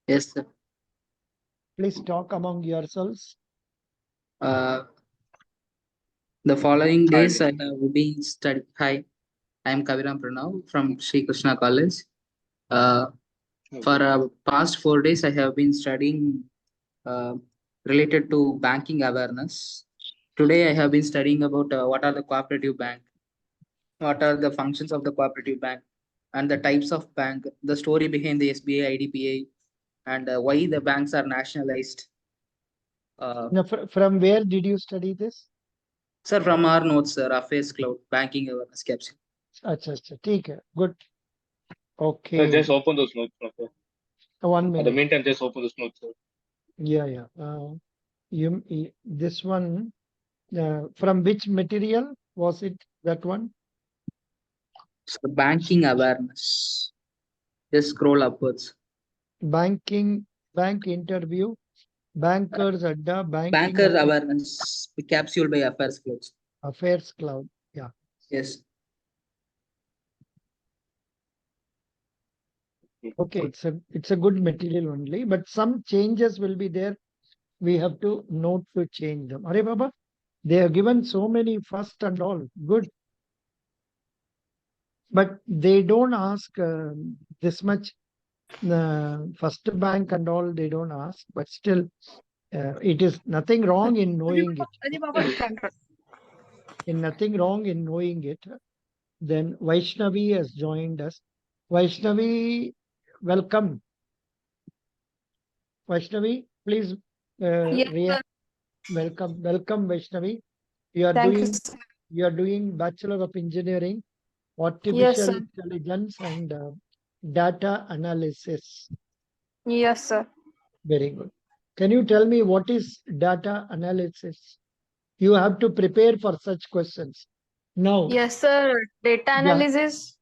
Yes, sir. Please talk among yourselves. Uh, the following Hi. days I have been studying. Hi, I am Kaviram Pranav from Sri Krishna College. Uh, for Okay. past 4 days, I have been studying uh, related to banking awareness. Today, I have been studying about what are the cooperative bank, what are the functions of the cooperative bank, and the types of bank, the story behind the SBI, IDPA, and why the banks are nationalized. Uh, Now, from where did you study this? Sir, from our notes, sir, Affairs Cloud, Banking Awareness Capsule. Acha, acha. ठीक है. Good. Just Okay. open those notes, no, sir. 1 At the minute. meantime, just open those notes, sir. Yeah, yeah. This one, from which material was it? That one? So banking awareness. Just scroll upwards. Bank interview, bankers adda, banking Banker awareness, capsule by Affairs Cloud. affairs cloud. Yeah. Yes. Okay. It's a good material only, but some changes will be there. We have to note to change them. Are Baba? They have given so many first and all. Good. But they don't ask this much. First bank and all, they don't ask. But still, it is nothing wrong in knowing it. In nothing wrong in knowing it. Then Vaishnavi has joined us. Vaishnavi, welcome. Vaishnavi, please Yes, sir. welcome. Welcome, Vaishnavi. You are Thank you, doing sir. Bachelor of Engineering, Yes, Artificial sir. Intelligence and Data Analysis. Yes, sir. Very good. Can you tell me what is data analysis? You have to prepare for such questions. Now, Yes, sir. Data yeah. analysis.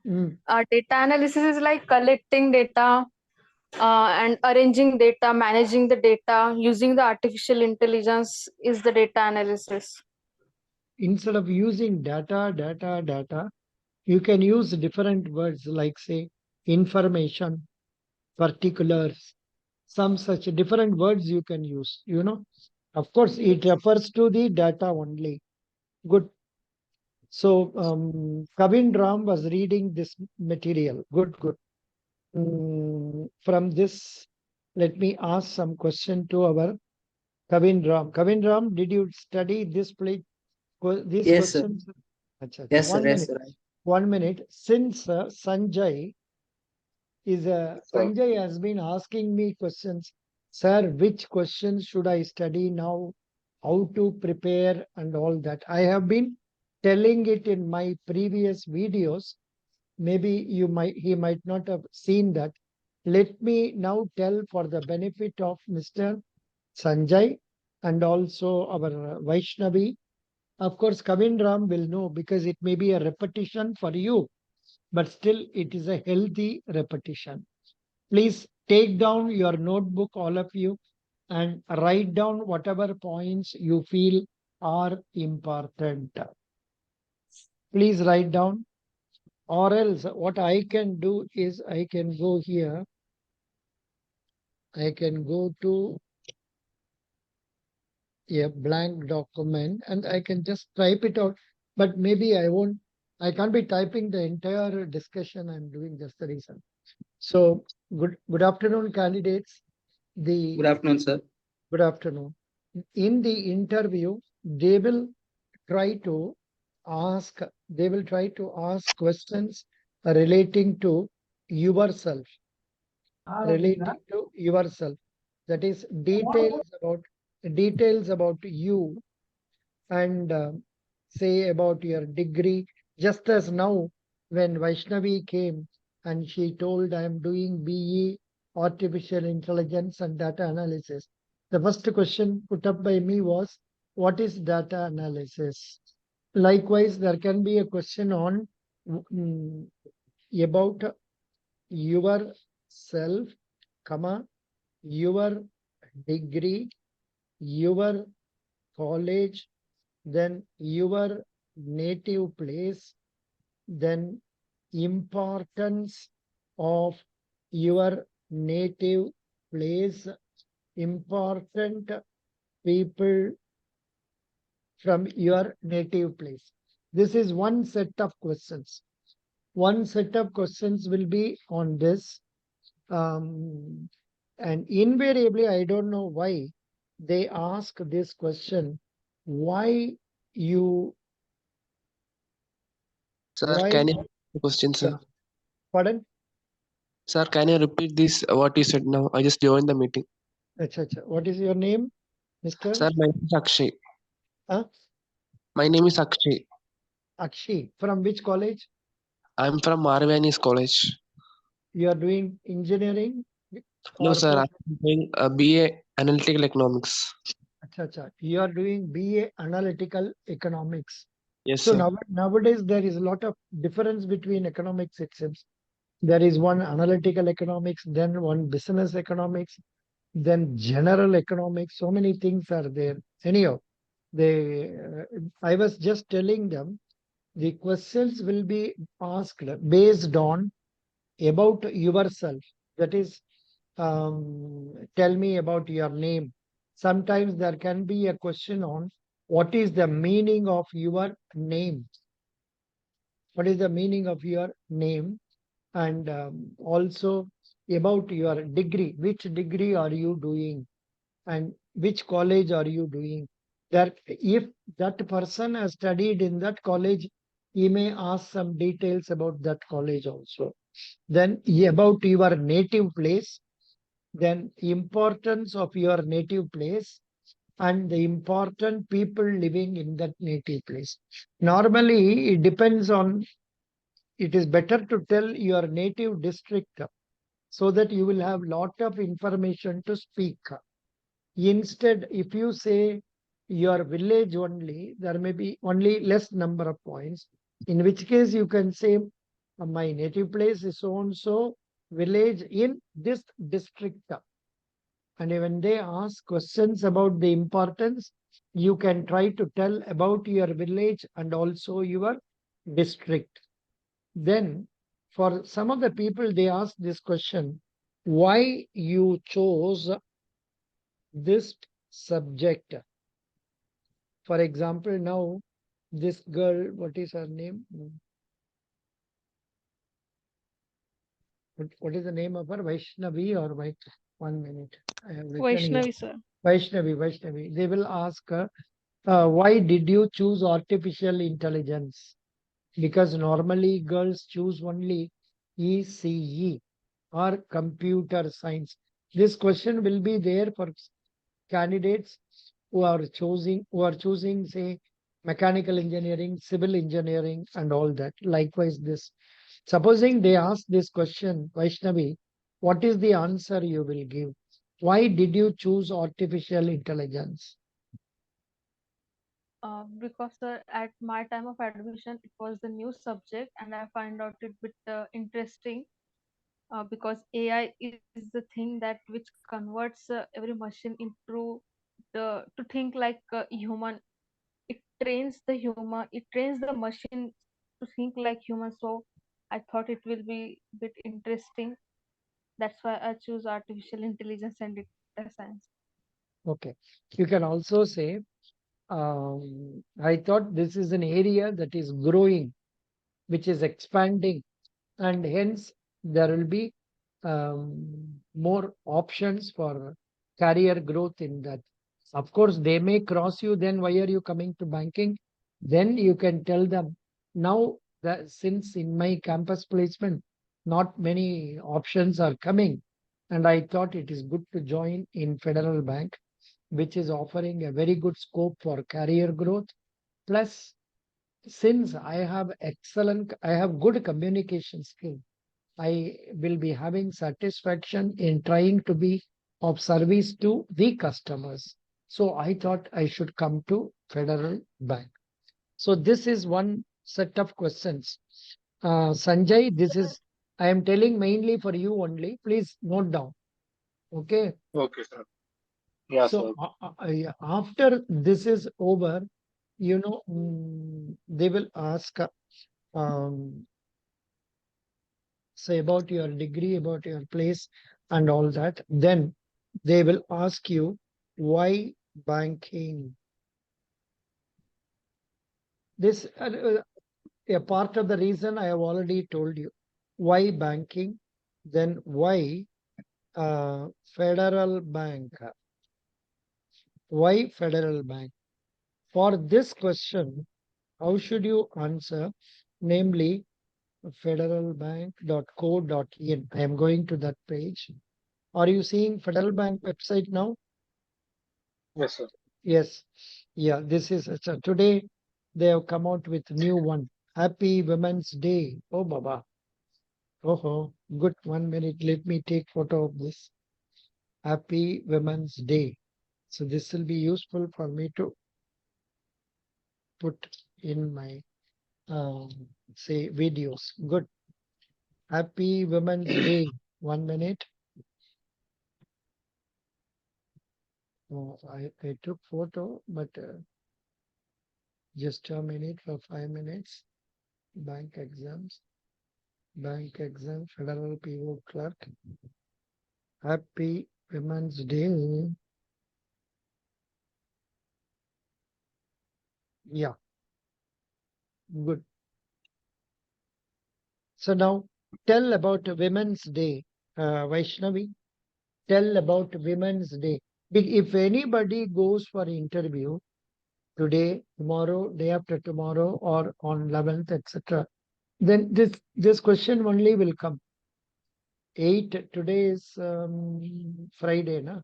Mm, Data analysis is like collecting data and arranging data, managing the data, using the artificial intelligence is the data analysis. instead of using data, you can use different words like, say, information, particulars, some such different words you can use. Of course, it refers to the data only. Good. So, Kavin Ram was reading this material. Good, good. From this, let me ask some question to our Kavin Ram. Kavin Ram, did you study these Yes, sir. questions? Acha, acha. Yes, sir. 1 Yes, minute. sir. 1 minute. Since Sanjay Sir. Sanjay has been asking me questions, sir, which questions should I study now? How to prepare and all that. I have been telling it in my previous videos. Maybe he might not have seen that. Let me now tell for the benefit of Mr. Sanjay and also our Vaishnavi. Of course, Kavin Ram will know because it may be a repetition for you, but still it is a healthy repetition. Please take down your notebook, all of you, and write down whatever points you feel are important. Please write down, or else what I can do is I can go here. I can go to a blank document and I can just type it out. But maybe I can't be typing the entire discussion I'm doing, just the reason. So good afternoon, candidates. Good afternoon, sir. Good afternoon. In the interview, they will try to ask questions relating to yourself, that is details about you, and say about your degree. Just as now, when Vaishnavi came and she told, I am doing BE Artificial Intelligence and Data Analysis, the first question put up by me was, what is data analysis? Likewise, there can be a question on mm, about yourself, comma, your degree, your college, then your native place, then importance of your native place important people from your native place. This is one set of questions. One set of questions will be on this. And invariably, I don't know why they ask this question. Why you, Sir, why, can you repeat the question, sir? yeah, pardon? Sir, can you repeat this? What you said now? I just joined the meeting. What is your name, Mr.? Sir, my name is Akshay. Huh? My name is Akshay. Akshi. From which college? I'm from Marvanis College. You are doing engineering? No, Or sir, I'm doing a BA Analytical Economics. You are doing BA Analytical Economics. Yes, So sir. nowadays there is a lot of difference between economics, it seems. There is one analytical economics, then one business economics, then general economics. So many things are there. Anyhow, I was just telling them the questions will be asked based on about yourself. That is, tell me about your name. Sometimes there can be a question on what is the meaning of your name. What is the meaning of your name? And also about your degree. Which degree are you doing? And which college are you doing? That if that person has studied in that college, he may ask some details about that college also. Then about your native place, then importance of your native place and the important people living in that native place. Normally, it depends on, it is better to tell your native district so that you will have lot of information to speak. Instead, if you say your village only, there may be only less number of points, in which case you can say my native place is so and so village in this district. And when they ask questions about the importance, you can try to tell about your village and also your district. Then for some of the people, they ask this question, why you chose this subject? For example, now this girl, what is her name? What is the name of her? Vaishnavi or Vaishnavi? 1 minute. I have written here. Vaishnavi, sir. Vaishnavi. They will ask her, why did you choose artificial intelligence? Because normally girls choose only ECE or computer science. This question will be there for candidates who are choosing, say, mechanical engineering, civil engineering, and all that. Likewise, this. Supposing they ask this question, Vaishnavi, what is the answer you will give? Why did you choose artificial intelligence? Because at my time of admission, it was the new subject, and I find out it bit interesting. Because AI is the thing that which converts every machine into to think like a human. It trains the human. It trains the machine to think like human. So I thought it will be bit interesting. That's why I choose artificial intelligence and data science. Okay. You can also say, I thought this is an area that is growing, which is expanding, and hence there will be more options for career growth in that. Of course, they may cross you, then why are you coming to banking? Then you can tell them, now that since in my campus placement, not many options are coming, and I thought it is good to join in Federal Bank, which is offering a very good scope for career growth. Plus, since I have good communication skill, I will be having satisfaction in trying to be of service to the customers. So I thought I should come to Federal Bank. So this is one set of questions. Sanjay, I am telling mainly for you only. Please note down. Okay. Okay, sir. Yeah, So sir. yeah, after this is over, they will ask, um, say about your degree, about your place and all that. Then They will ask you, why banking? This a part of the reason I have already told you. Why banking? Then why federal bank? Why federal bank? For this question, how should you answer? Namely, federalbank.co.in. I am going to that page. Are you seeing Federal Bank website now? Yes, sir. Yes. Yeah, this is today they have come out with new one. Happy Women's Day. Oh, Baba. Oh, good. 1 minute. Let me take photo of this. Happy Women's Day. So this will be useful for me to put in my say videos. Good. Happy Women's Day. 1 minute. Oh, I took photo, but just a minute for 5 minutes. Bank exams. Bank exam. Federal PO clerk. Happy Women's Day. Yeah, good. So now tell about Women's Day, Vaishnavi. Tell about Women's Day. If anybody goes for interview today, tomorrow, day after tomorrow, or on 11th, etc., then this question only will come. 8 today is Friday, na?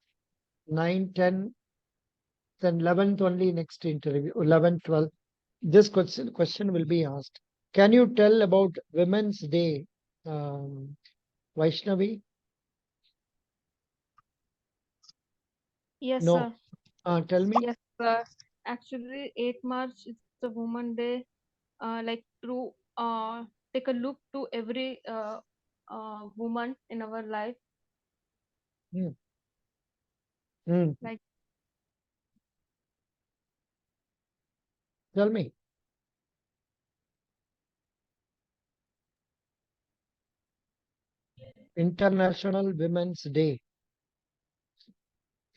9, 10, then 11th only next interview. 11, 12. This question will be asked. Can you tell about Women's Day, Vaishnavi? Yes, No. sir. Tell me. Yes, sir. Actually, 8 March is the Woman Day. Like to take a look to every woman in our life. Hmm. Hmm. Like Tell me. International Women's Day.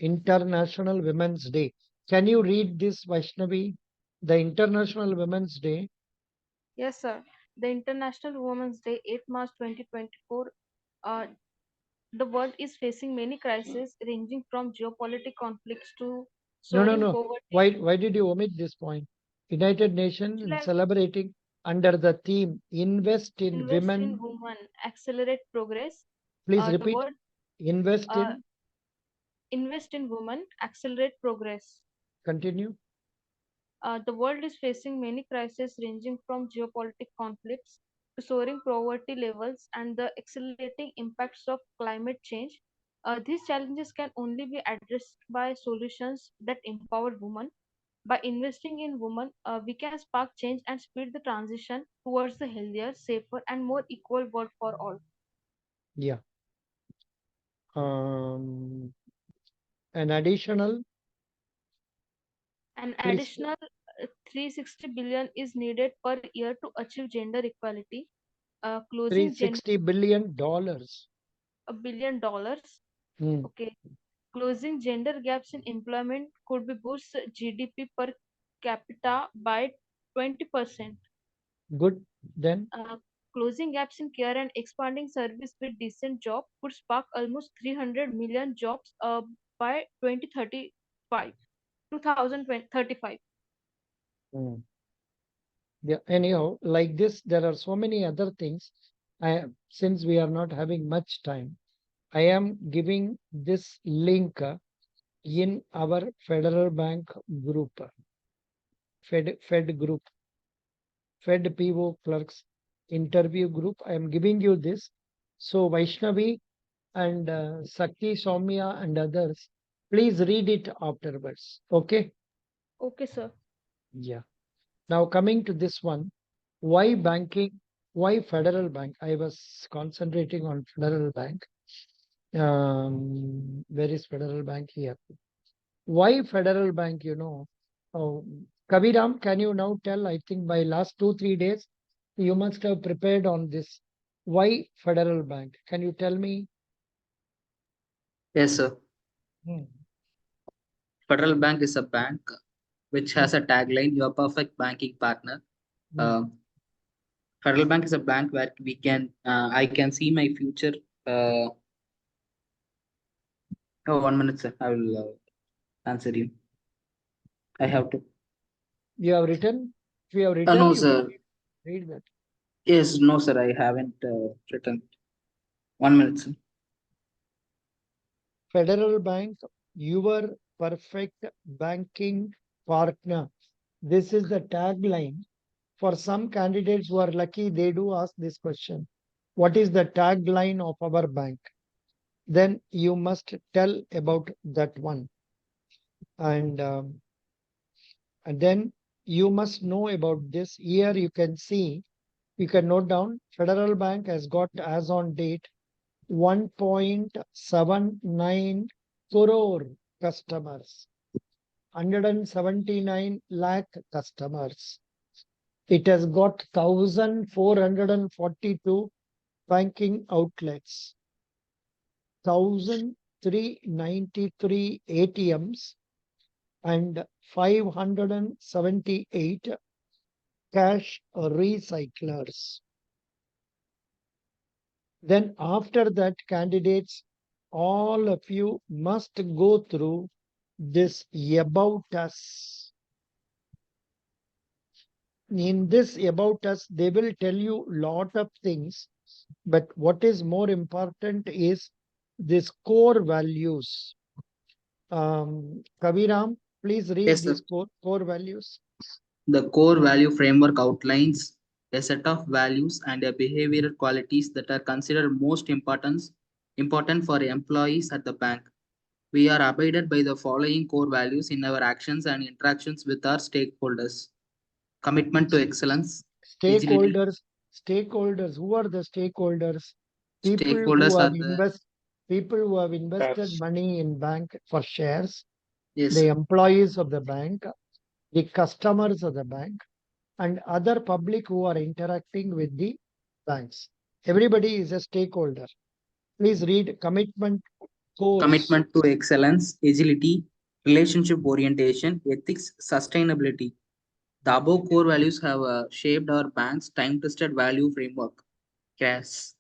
International Women's Day. Can you read this, Vaishnavi? The International Women's Day. yes, sir. The International Women's Day, 8 March 2024. Uh, the world is facing many crises ranging from geopolitical conflicts to No, no, soaring no. poverty. Why did you omit this point? United Nations Actually, is I celebrating under the theme Invest in invest in Women. women, accelerate progress. Please The repeat. word Invest uh, in. invest in women, accelerate progress. Continue. The world is facing many crises ranging from geopolitical conflicts to soaring poverty levels and the accelerating impacts of climate change. These challenges can only be addressed by solutions that empower women. By investing in women, we can spark change and speed the transition towards a healthier, safer, and more equal world for all. Yeah. Um, an additional, An please. additional 360 billion is needed per year to achieve gender equality. Closing gender $360 billion. $1 billion. Hmm. Okay. Closing gender gaps in employment could be boost GDP per capita by 20%. Good. Then Uh, Closing gaps in care and expanding service with decent job could spark almost 300 million jobs by 2035. 2035. hmm. Yeah. Anyhow, like this, there are so many other things. Since we are not having much time, I am giving this link in our Federal Bank group, Fed group, Fed PO clerks interview group. I am giving you this. So Vaishnavi and Sakti, Soumya and others, please read it afterwards. Okay. Okay, sir. Yeah. Now coming to this one, why banking? Why Federal Bank? I was concentrating on Federal Bank. Where is Federal Bank here? Why Federal Bank? Oh, Kaviram, can you now tell? I think by last 2 3 days, you must have prepared on this. Why Federal Bank? Can you tell me? Yes, sir. Hmm. Federal Bank is a bank which has a tagline, "Your perfect banking partner." Hmm. Uh, Federal Bank is a bank where I can see my future. Uh, oh, 1 minute, sir. I will answer you. I have to. You have written? If you have written, No, you can sir. read that. Yes, no, sir. I haven't written. 1 minute, sir. Federal Bank, your perfect banking partner. This is the tagline. For some candidates who are lucky, they do ask this question. What is the tagline of our bank? Then you must tell about that one. And then you must know about this. Here you can see, you can note down, Federal Bank has got as on date 1.79 crore customers, 179 lakh customers. It has got 1,442 banking outlets, 1,393 ATMs, and 578 cash recyclers. Then after that, candidates, all of you must go through this about us. In this about us, they will tell you lot of things, but what is more important is this core values. Kaviram, please read Yes, sir. these core values. The core value framework outlines a set of values and a behavioral qualities that are considered most important for employees at the bank. We are abided by the following core values in our actions and interactions with our stakeholders: commitment to excellence, agility. Stakeholders, who are the stakeholders? People who Stakeholders are have the, invested Abs- money in bank for shares, yes, the sir. employees of the bank, the customers of the bank, and other public who are interacting with the banks. Everybody is a stakeholder. Please read commitment cores. Commitment to excellence, agility, relationship orientation, ethics, sustainability. The above core values have shaped our bank's time-tested value framework. Yes.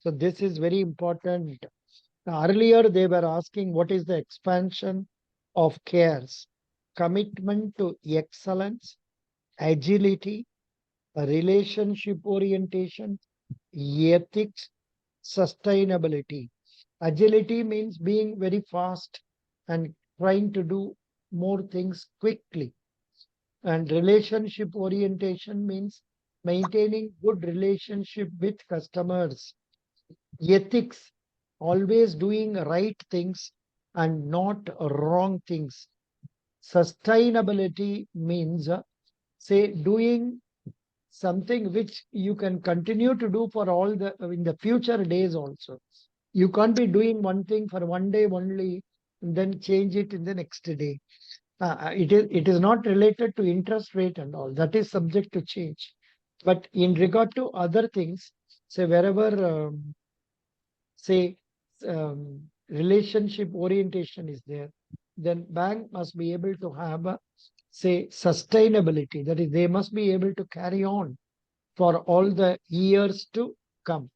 So this is very important. Earlier, they were asking what is the expansion of CARES? Commitment to excellence, agility, relationship orientation, ethics, sustainability. Agility means being very fast and trying to do more things quickly. And relationship orientation means maintaining good relationship with customers. Ethics, always doing right things and not wrong things. Sustainability means, say, doing something which you can continue to do for all the in the future days also. You can't be doing one thing for one day only and then change it in the next day. It is not related to interest rate and all. That is subject to change. But in regard to other things, say wherever say relationship orientation is there, then bank must be able to have say sustainability. That is, they must be able to carry on for all the years to come.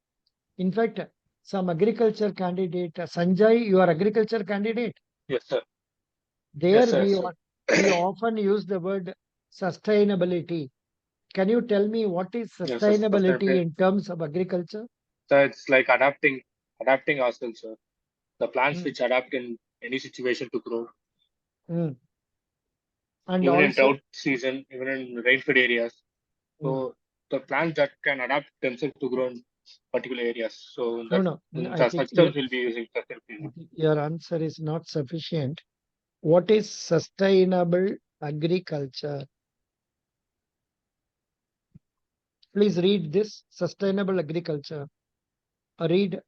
In fact, some agriculture candidate, Sanjay, you are agriculture candidate. Yes, sir. There Yes, sir. we often use the word sustainability. Can you tell me what is Yes, sir. sustainability Sustainability. in terms of agriculture? So it's like adapting ourselves, sir. The plants Mm, which adapt in any situation to grow, mm. And even in also, drought season, even in rain-fed areas. mm, So the plants that can adapt themselves to grow in particular areas. So in no, that, no, in I the think such terms, we'll be using sustainability. your answer is not sufficient. What is sustainable agriculture? Please read this sustainable agriculture. Read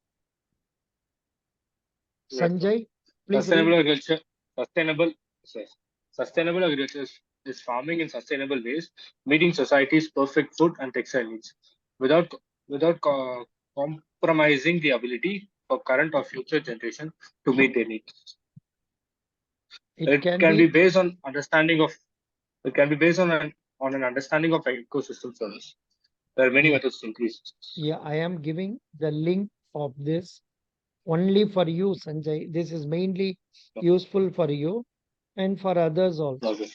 Yes, sir. Sanjay. Please Sustainable read. agriculture, sustainable, yes. Sustainable agriculture is farming in sustainable ways, meeting society's perfect food and textile needs, without compromising the ability for current or future generation to meet their needs. It can be based on understanding of. It can be based on an understanding of ecosystem service. There are many Yeah. methods to increase. Yeah, I am giving the link of this only for you, Sanjay. This is mainly useful for you and for others also. Okay.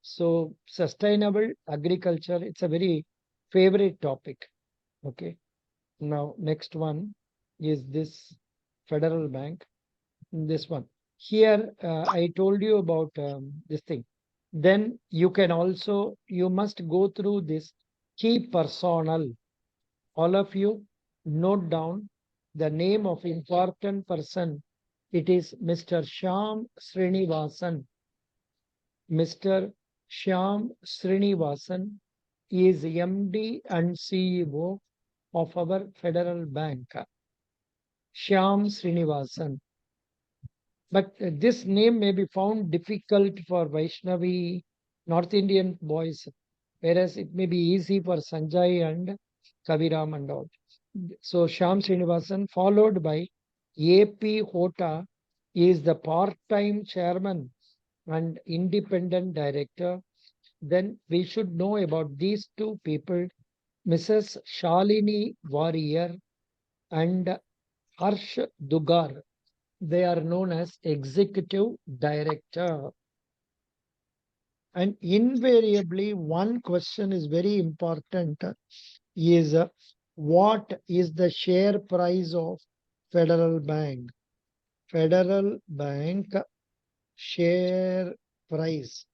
So sustainable agriculture, it's a very favorite topic. Okay. Now next one is this Federal Bank. This one. Here I told you about this thing. Then you can also, you must go through this key personnel. All of you note down the name of important person. It is Mr. Shyam Srinivasan. Mr. Shyam Srinivasan is MD and CEO of our Federal Bank. Shyam Srinivasan. But this name may be found difficult for Vaishnavi North Indian boys, whereas it may be easy for Sanjay and Kaviram and all. So Shyam Srinivasan, followed by AP Hota, is the part-time chairman and independent director. Then we should know about these two people, Mrs. Shalini Warrior and Harsh Dugar. They are known as executive director. And invariably, one question is very important is what is the share price of Federal Bank? Federal Bank share price.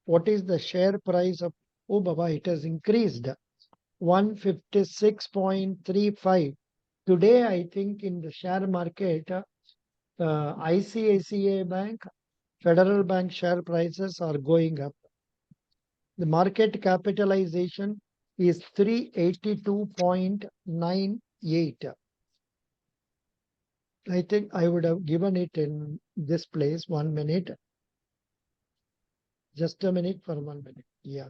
What is the share price of? Oh, Baba, it has increased 156.35. Today, I think in the share market, ICICI Bank, Federal Bank share prices are going up. The market capitalization is 382.98. I think I would have given it in this place. 1 minute. Just a minute for 1 minute. Yeah.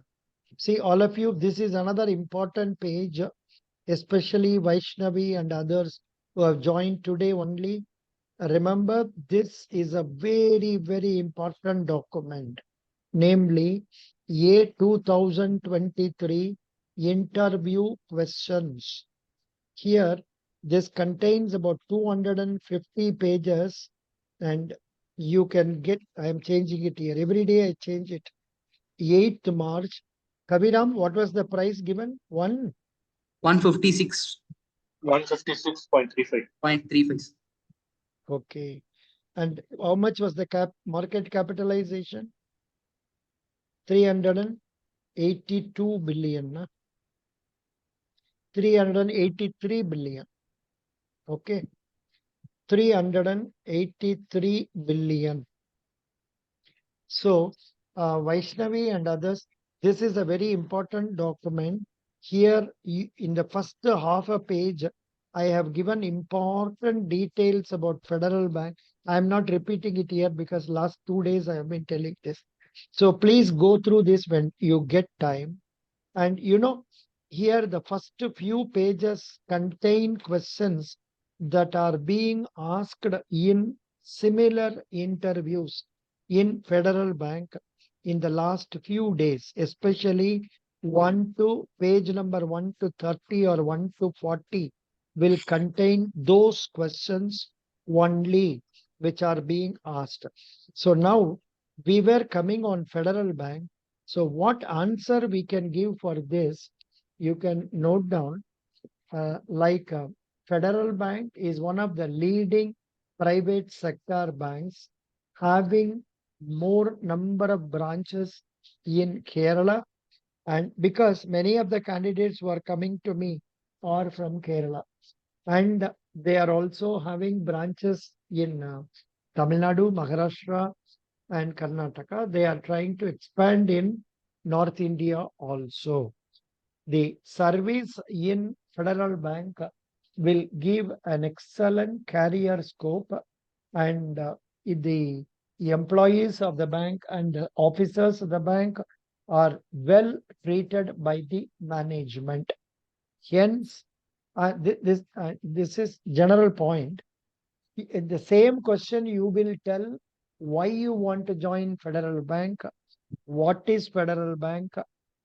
See, all of you, this is another important page, especially Vaishnavi and others who have joined today only. Remember, this is a very, very important document, namely A 2023 interview questions. Here, this contains about 250 pages, and you can get, I am changing it here. Every day I change it. 8th March. Kaviram, what was the price given? 156.35. 156.35. Okay. And how much was the market capitalization? 382 billion. 383 billion. Okay. 383 billion. So, Vaishnavi and others, this is a very important document. Here, in the first half a page, I have given important details about Federal Bank. I am not repeating it here because last 2 days I have been telling this. So please go through this when you get time. And here the first few pages contain questions that are being asked in similar interviews in Federal Bank in the last few days, especially page number 1 to 30 or 1 to 40 will contain those questions only which are being asked. So now we were coming on Federal Bank. So what answer we can give for this, you can note down, Federal Bank is one of the leading private sector banks having more number of branches in Kerala. And because many of the candidates who are coming to me are from Kerala, and they are also having branches in Tamil Nadu, Maharashtra, and Karnataka. They are trying to expand in North India also. The service in Federal Bank will give an excellent career scope, and the employees of the bank and the officers of the bank are well treated by the management. Hence, this is general point. The same question you will tell why you want to join Federal Bank, what is Federal Bank,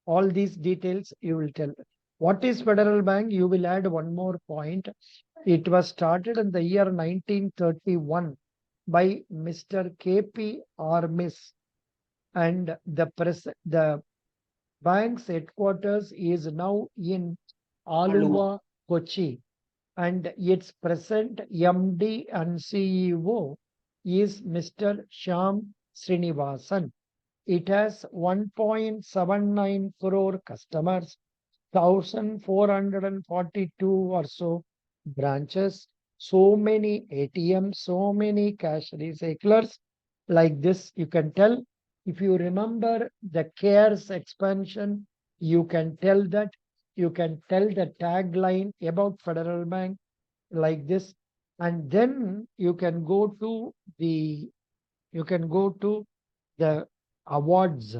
all these details you will tell. What is Federal Bank? You will add one more point. It was started in the year 1931 by Mr. K.P. Armis, and the bank's headquarters is now in Aluva, Kochi, and its present MD and CEO is Mr. Shyam Srinivasan. It has 1.79 crore customers, 1,442 or so branches, so many ATMs, so many cash recyclers. Like this, you can tell. If you remember the CARES expansion, you can tell that. You can tell the tagline about Federal Bank like this. And then you can go to the awards,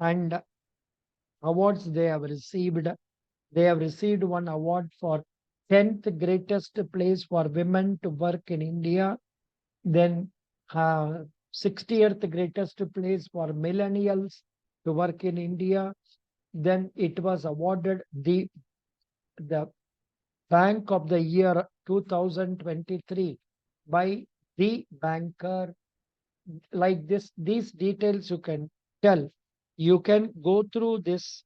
and awards they have received. They have received one award for 10th greatest place for women to work in India. Then 60th greatest place for millennials to work in India. Then it was awarded the Bank of the Year 2023 by the Banker. Like this, these details you can tell. You can go through this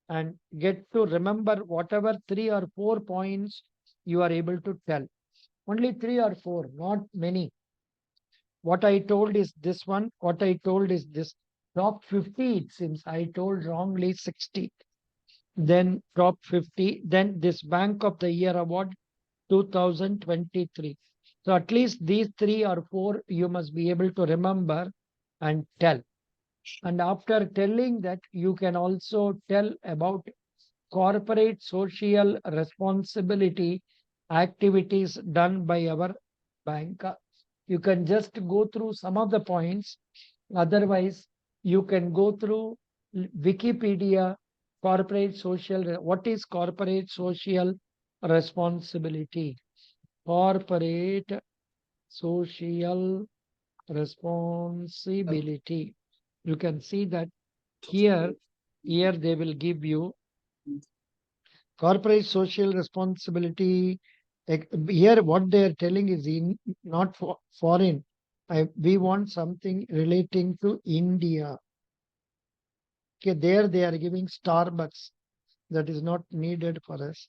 and get to remember whatever 3 or 4 points you are able to tell. Only 3 or 4, not many. What I told is this one. What I told is this. Top 50, it seems I told wrongly 60. Then top 50. Then this Bank of the Year Award 2023. So at least these 3 or 4 you must be able to remember and tell. And after telling that, you can also tell about corporate social responsibility activities done by our bank. You can just go through some of the points. Otherwise, you can go through Wikipedia, corporate social. What is corporate social responsibility? Corporate social responsibility. You can see that here they will give you corporate social responsibility. Here what they are telling is not for foreign. We want something relating to India. Okay, there they are giving Starbucks. That is not needed for us.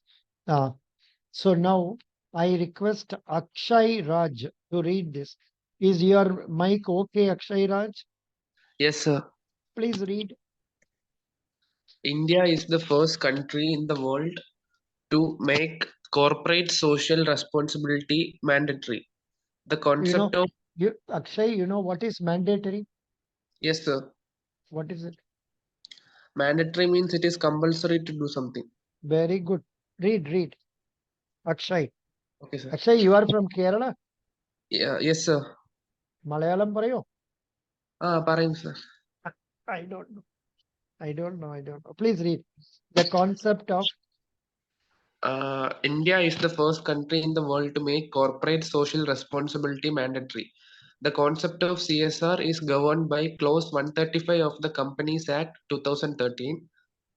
So now I request Akshay Raj to read this. Is your mic okay, Akshay Raj? Yes, sir. Please read. India is the first country in the world to make corporate social responsibility mandatory. The concept of Akshay, you know what is mandatory? yes, sir. What is it? Mandatory means it is compulsory to do something. Very good. Read. Akshay. Okay, sir. Akshay, you are from Kerala? Yeah, yes, sir. Malayalam parayo? Parayum, sir. I don't know. Please read. The concept of India is the first country in the world to make corporate social responsibility mandatory. The concept of CSR is governed by Clause 135 of the Companies Act 2013.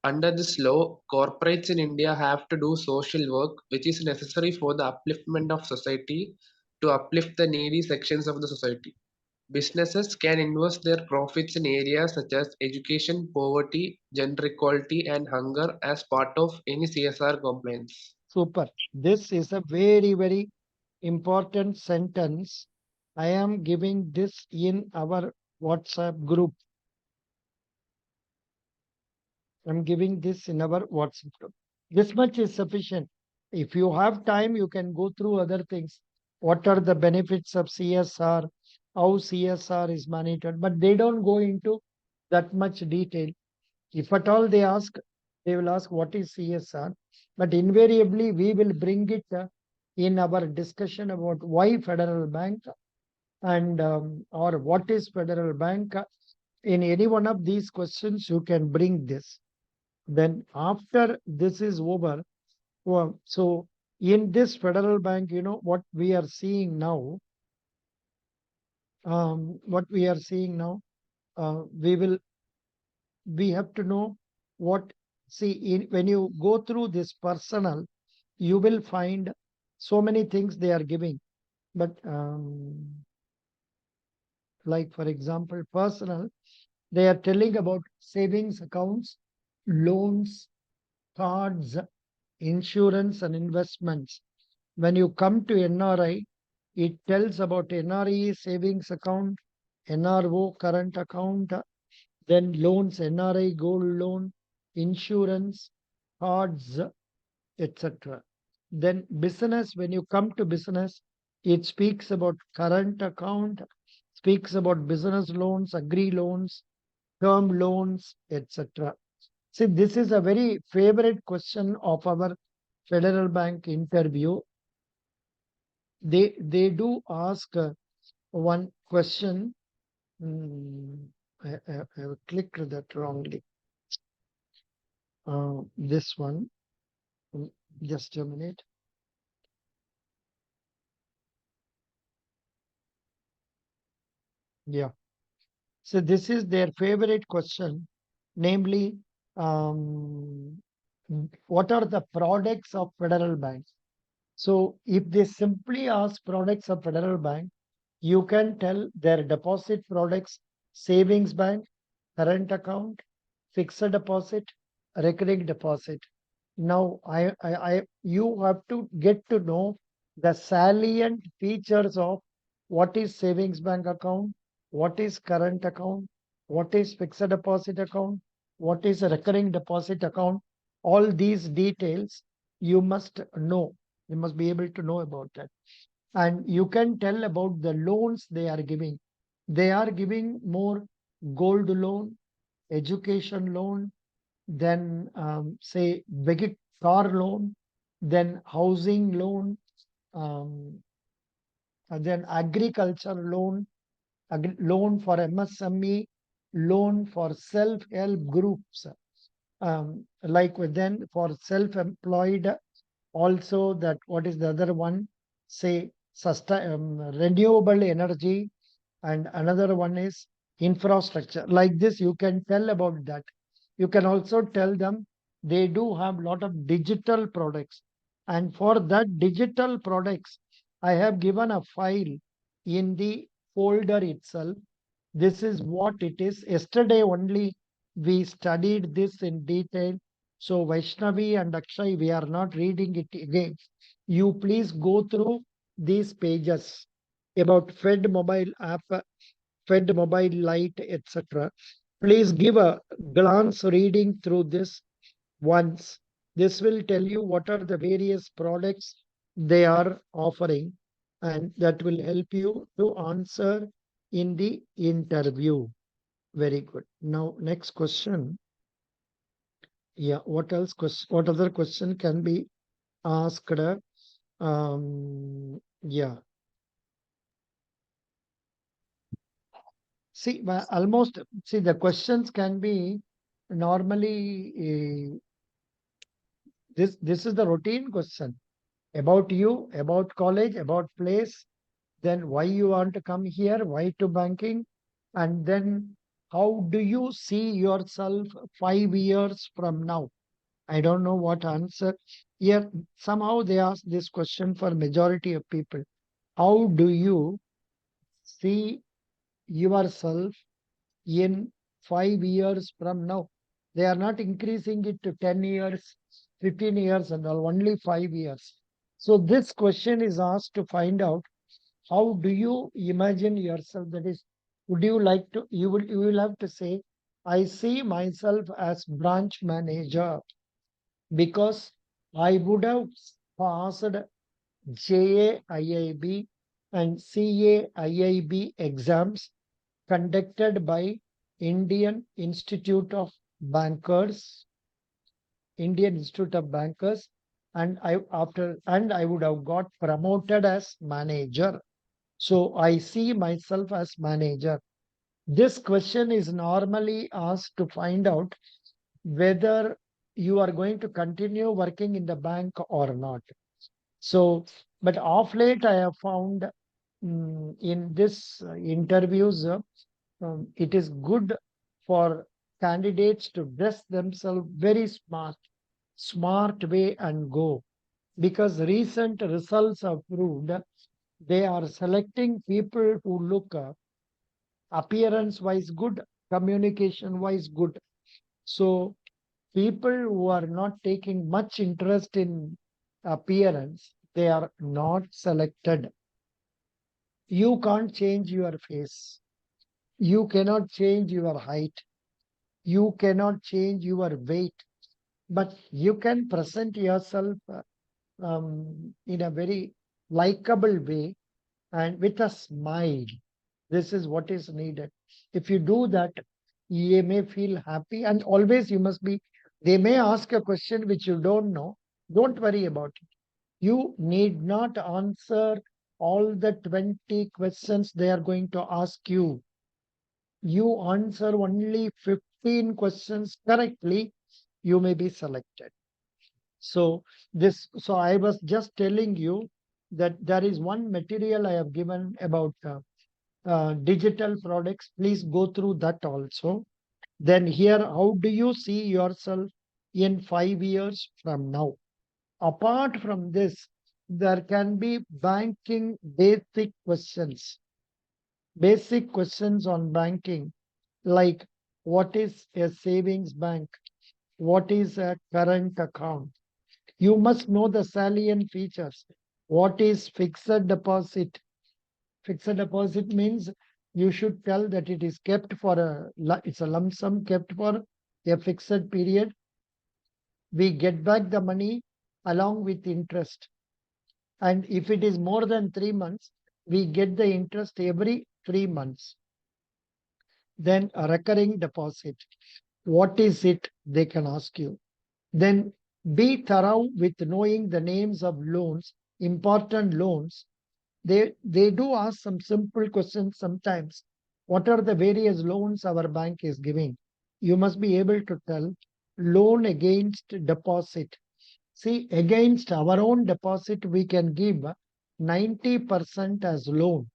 Under this law, corporates in India have to do social work which is necessary for the upliftment of society to uplift the needy sections of the society. Businesses can invest their profits in areas such as education, poverty, gender equality, and hunger as part of any CSR compliance. super. This is a very, very important sentence. I am giving this in our WhatsApp group. I'm giving this in our WhatsApp group. This much is sufficient. If you have time, you can go through other things. What are the benefits of CSR? How CSR is monitored? But they don't go into that much detail. If at all they ask, they will ask what is CSR. But invariably, we will bring it in our discussion about why Federal Bank and or what is Federal Bank. In any one of these questions, you can bring this. Then after this is over, so in this Federal Bank, what we are seeing now, what we are seeing now, we have to know what, when you go through this personal, you will find so many things they are giving. But like for example, personal, they are telling about savings accounts, loans, cards, insurance, and investments. When you come to NRI, it tells about NRE savings account, NRO current account, then loans, NRI gold loan, insurance, cards, etc. Then business, when you come to business, it speaks about current account, speaks about business loans, agri loans, term loans, etc. See, this is a very favorite question of our Federal Bank interview. They do ask one question. I have clicked that wrongly. This one. Just a minute. Yeah. So this is their favorite question, namely, what are the products of Federal Bank? So if they simply ask products of Federal Bank, you can tell their deposit products, savings bank, current account, fixed deposit, recurring deposit. Now you have to get to know the salient features of what is savings bank account, what is current account, what is fixed deposit account, what is a recurring deposit account. All these details you must know. You must be able to know about that. And you can tell about the loans they are giving. They are giving more gold loan, education loan, then say vehicle car loan, then housing loan, um, and then agriculture loan, loan for MSME, loan for self-help groups, then for self-employed, also that what is the other one, say renewable energy, and another one is infrastructure. Like this, you can tell about that. You can also tell them they do have a lot of digital products. And for that digital products, I have given a file in the folder itself. This is what it is. Yesterday only we studied this in detail. So Vaishnavi and Akshay, we are not reading it again. You please go through these pages about Fed mobile app, Fed mobile lite, etc. Please give a glance reading through this once. This will tell you what are the various products they are offering, and that will help you to answer in the interview. Very good. Now, next question. Yeah, what else? What other question can be asked? Yeah. See, almost see the questions can be normally this is the routine question about you, about college, about place, then why you want to come here, why to banking, and then how do you see yourself 5 years from now? I don't know what answer. Here, somehow they ask this question for majority of people. How do you see yourself in 5 years from now? They are not increasing it to 10 years, 15 years, and all, only 5 years. So this question is asked to find out how do you imagine yourself? That is, would you like to, you will have to say, I see myself as branch manager because I would have passed JAIIB and CAIIB exams conducted by Indian Institute of Bankers, Indian Institute of Bankers, and I would have got promoted as manager. So I see myself as manager. This question is normally asked to find out whether you are going to continue working in the bank or not. So, but of late I have found in this interviews, it is good for candidates to dress themselves very smart way and go, because recent results have proved they are selecting people who look appearance wise good, communication wise good. So people who are not taking much interest in appearance, they are not selected. You can't change your face. You cannot change your height. You cannot change your weight, but you can present yourself in a very likable way and with a smile. This is what is needed. If you do that, you may feel happy, and always you must be. They may ask a question which you don't know. Don't worry about it. You need not answer all the 20 questions they are going to ask you. You answer only 15 questions correctly, you may be selected. So I was just telling you that there is one material I have given about digital products. Please go through that also. Then here, how do you see yourself in 5 years from now? Apart from this, there can be banking basic questions on banking, like what is a savings bank? What is a current account? You must know the salient features. What is fixed deposit? Fixed deposit means you should tell that it is kept for it's a lump sum kept for a fixed period. We get back the money along with interest. And if it is more than 3 months, we get the interest every 3 months. Then a recurring deposit. What is it? They can ask you. Then be thorough with knowing the names of loans, important loans. They do ask some simple questions sometimes. What are the various loans our bank is giving? You must be able to tell loan against deposit. See, against our own deposit, we can give 90% as loan,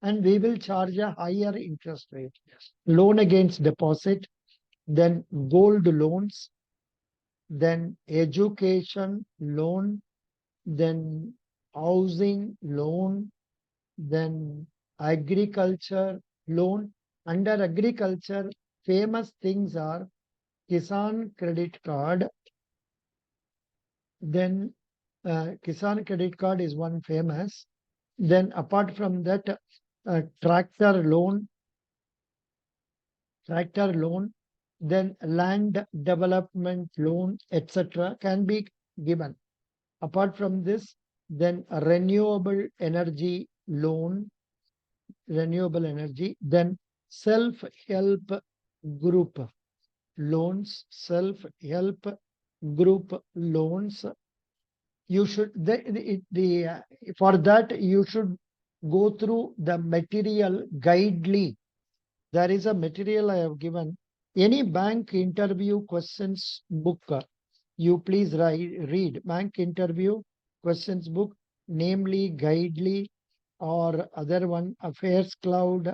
and we will charge a higher interest rate. Loan against deposit, then gold loans, then education loan, then housing loan, then agriculture loan. Under agriculture, famous things are Kisan credit card. Then Kisan credit card is one famous. Then apart from that, tractor loan, then land development loan, etc. can be given. Apart from this, then a renewable energy loan, then self-help group loans, You should for that you should go through the material guidely. There is a material I have given. Any bank interview questions book, you please read bank interview questions book, namely Guidely or other one, Affairs Cloud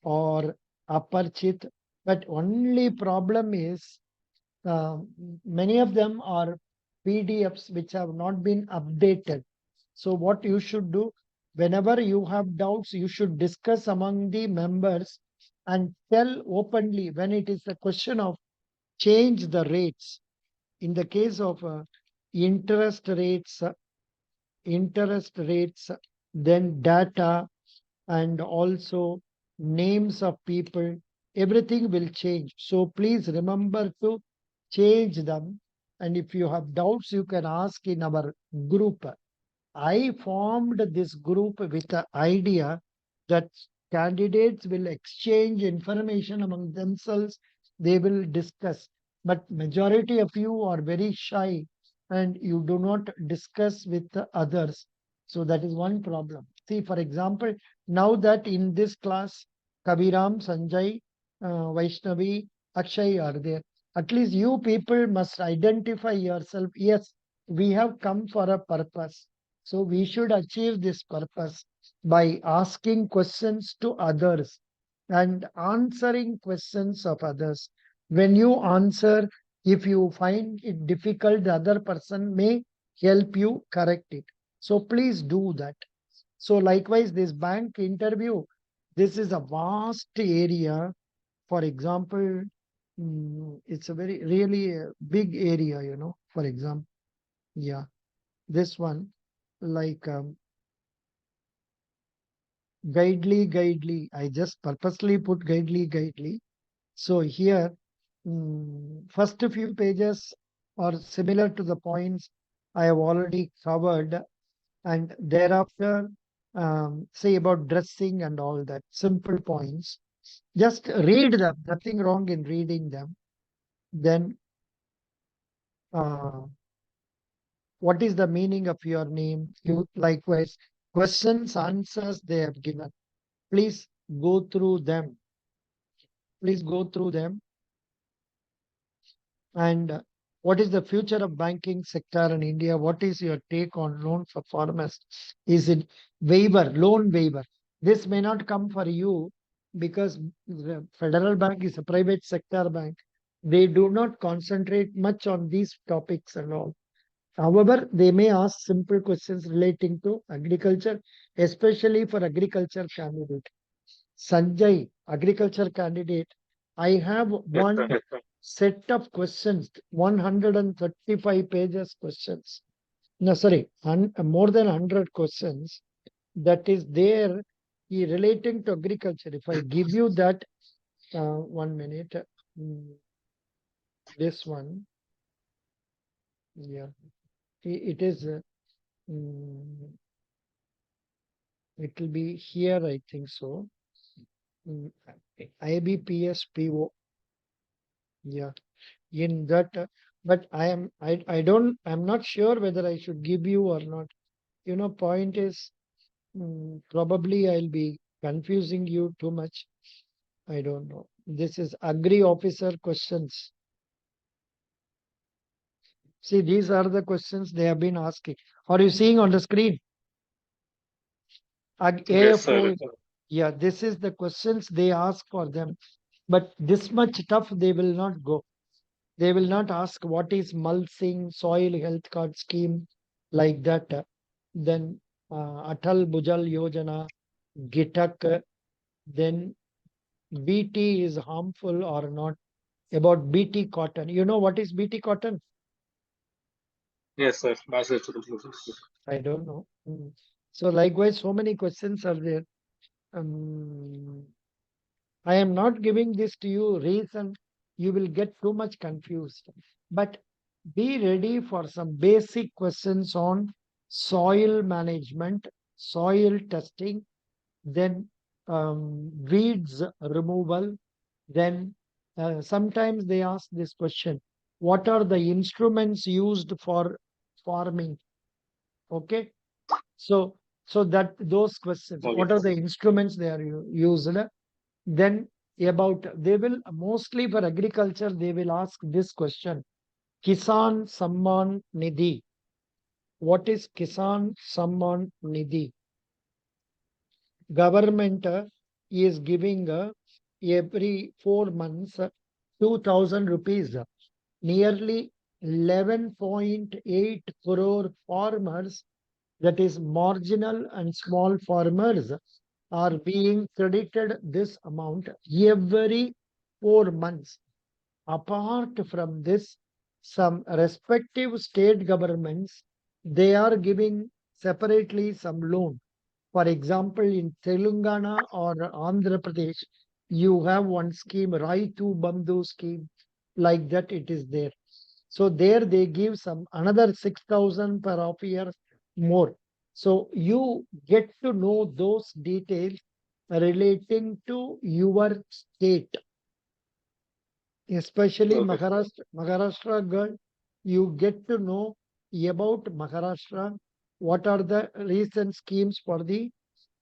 or Aperchit. But only problem is many of them are PDFs which have not been updated. So what you should do, whenever you have doubts, you should discuss among the members and tell openly when it is a question of change the rates. In the case of interest rates, then data, and also names of people, everything will change. So please remember to change them. And if you have doubts, you can ask in our group. I formed this group with the idea that candidates will exchange information among themselves, they will discuss. But majority of you are very shy and you do not discuss with the others. So that is one problem. See, for example, now that in this class, Kaviram, Sanjay, Vaishnavi, Akshay are there. At least you people must identify yourself. Yes, we have come for a purpose. So we should achieve this purpose. by asking questions to others and answering questions of others. When you answer, if you find it difficult, the other person may help you correct it. So please do that. So likewise, this bank interview, this is a vast area. For example, it's a very really big area, for example. Yeah, this one, like guidely. I just purposely put guidely. So here, first few pages are similar to the points I have already covered, and thereafter, say about dressing and all that, simple points. Just read them, nothing wrong in reading them. Then, what is the meaning of your name? You likewise, questions, answers they have given. Please go through them. Please go through them. And what is the future of banking sector in India? What is your take on loan for farmers? Is it loan waiver? This may not come for you because the Federal Bank is a private sector bank. They do not concentrate much on these topics and all. However, they may ask simple questions relating to agriculture, especially for agriculture candidate. Sanjay, agriculture candidate, I have one set of questions, 135 pages questions. No, sorry, more than 100 questions that is there relating to agriculture. If I give you that, 1 minute, this one, yeah, it is, it will be here, I think so. IBPSPO, yeah. In that, but I'm not sure whether I should give you or not. Point is, probably I'll be confusing you too much. I don't know. This is agri officer questions. See, these are the questions they have been asking. Are you seeing on the screen? Yes, sir. AFO, yeah, this is the questions they ask for them. But this much tough, they will not go. They will not ask what is mulching, soil health card scheme, like that. Then Atal Bhujal Yojana, Gitak, then BT is harmful or not. About BT cotton. You know what is BT cotton? Yes, sir. Massive. I don't know. So likewise, so many questions are there. I am not giving this to you reason you will get too much confused. But be ready for some basic questions on soil management, soil testing, then weeds removal. Then sometimes they ask this question: what are the instruments used for farming? Okay, so that those questions, Okay. what are the instruments they are used? Then about, they will mostly for agriculture, they will ask this question: Kisan Samman Nidhi. What is Kisan Samman Nidhi? Government is giving every 4 months 2,000 rupees. Nearly 11.8 crore farmers, that is marginal and small farmers, are being credited this amount every 4 months. Apart from this, some respective state governments, they are giving separately some loan. For example, in Telangana or Andhra Pradesh, you have one scheme, Raitu Bandhu scheme, like that it is there. So there they give some another 6,000 per off year more. So you get to know those details relating to your state, especially Okay. Maharashtra girl. You get to know about Maharashtra. What are the recent schemes for the